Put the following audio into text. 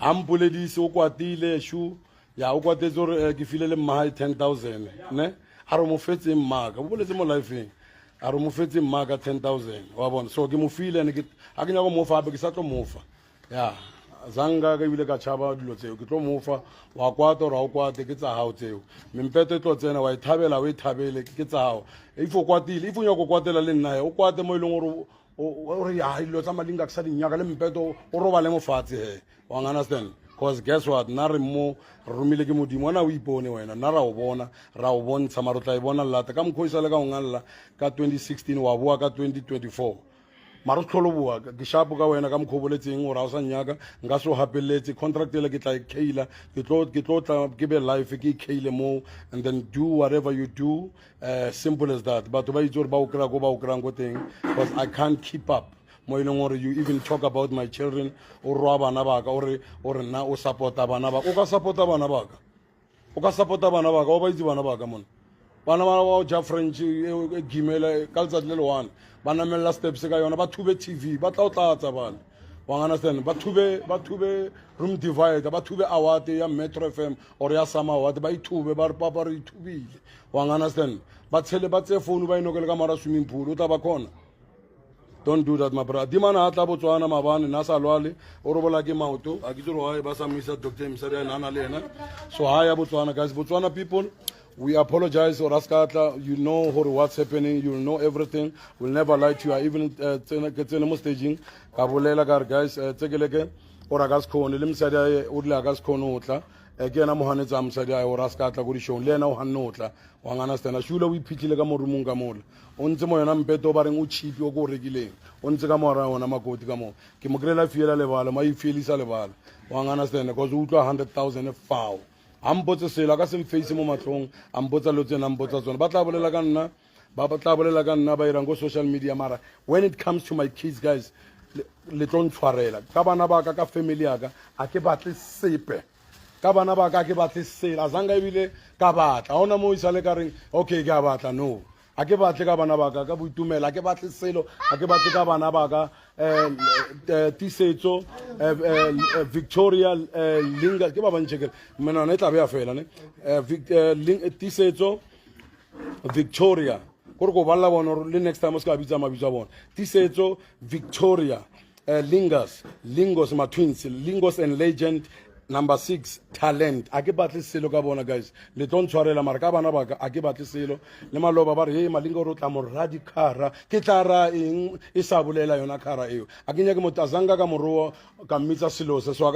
ampoledise o kwatile shu ya o kwatetse gore ke file le mmahae 10,000 ne a re mo fetse mmaka o boletse mo lifeng a re mo fetse mmaka 10,000 wa bona so ke mo file ne ke a ke nyaka mo fa be ke sa tlo mo fa ya zanga ka ibile ka chaba dilo tseo ke tlo mo fa wa kwata ra o kwate ke tsa hao tseo mempeto e tlo tsena wa ithabela o ithabele ke tsa hao if o kwatile if o nyaka go kwatela le nna o kwate mo ileng gore o re ya dilo tsa malinga ka sa dinyaka le mempeto o roba le mo fatshe he wa understand because guess what na re mo romile ke modimo na o ipone wena na ra o bona ra o bontsha maro tla e bona lata ka mkhoisa le ka ngalla ka 2016 wa bua ka 2024 maro tlholo bua ke shapo ka wena ka mkhoboletseng o ra o sa nyaka nka so hapeletse contract le ke tla e kheila ke tlo tla ke be life ke kheile mo and then do whatever you do simple as that but ba itse ba o kra go ba o kra go teng because I can't keep up mo ileng gore you even talk about my children o roa bana baka ore na o supporta bana baka o ka supporta bana baka o ka supporta bana baka o ba itse bana baka mona bana ba o ja french gimela ka letsatsi le le one ba namela steps ka yona ba thube tv ba tla o tlatsa bana wa understand ba thube room divider ba thube award ya Metro FM or ya Sama award ba ithube ba re ithubile wa understand ba tshele ba tse phone ba inokele ka mara swimming pool o tla ba khona. Don't do that, my brother. Dimana atla Botswana mabane na sa lwale o robola ke maoto a ke tsoro hae ba sa misa Dr. Msari nana le ena so haya Botswana guys Botswana people we apologize or askatla you know what's happening you know everything we'll never lie to you even tsena mo staging ka bolela ka guys tsekeleke ora ka skone le Msari ae o dile ka skone otla ke ena mohanetsa Msari ae ora askatla go di show le ena o hanotla wa ngana stena shula o iphitlile ka morumong ka mola o ntse mo yona mpeto ba reng o chipi o go rekileng o ntse ka mora ona makoti ka mo ke mo grela fiela lebala ma ifielisa lebala wa ngana stena because o utlwa 100,000 foul ambotse sela ka sem face mo matlong ambotsa lotsena ambotsa tsona ba tla bolela ka nna ba tla bolela ka nna ba irang go social media mara when it comes to my kids guys le tlo ntshwarela ka bana ba ka family yaka a ke batle sepe ka bana ba ka ke batle sela zanga ebile ka batla ona mo isale ka reng okay ke a batla no a ke batle ka bana ba ka boitumela a ke batle selo a ke batle ka bana ba ka tisetso Victoria Linga ke ba bantshekela mena ne tla be ya fela ne tisetso Victoria gore go balla bona le next time o ska bitsa mabitso a bona tisetso Victoria Lingos ma twins Lingos and Legend number 6 talent a ke batle selo ka bona guys le tlo ntshwarela mara ka bana baka a ke batle selo le maloba ba re hey malinga ro tla mo radikara ke tla ra eng e sa bolela yona khara eo a ke nyake motazanga ka moroa ka mmitsa selo se so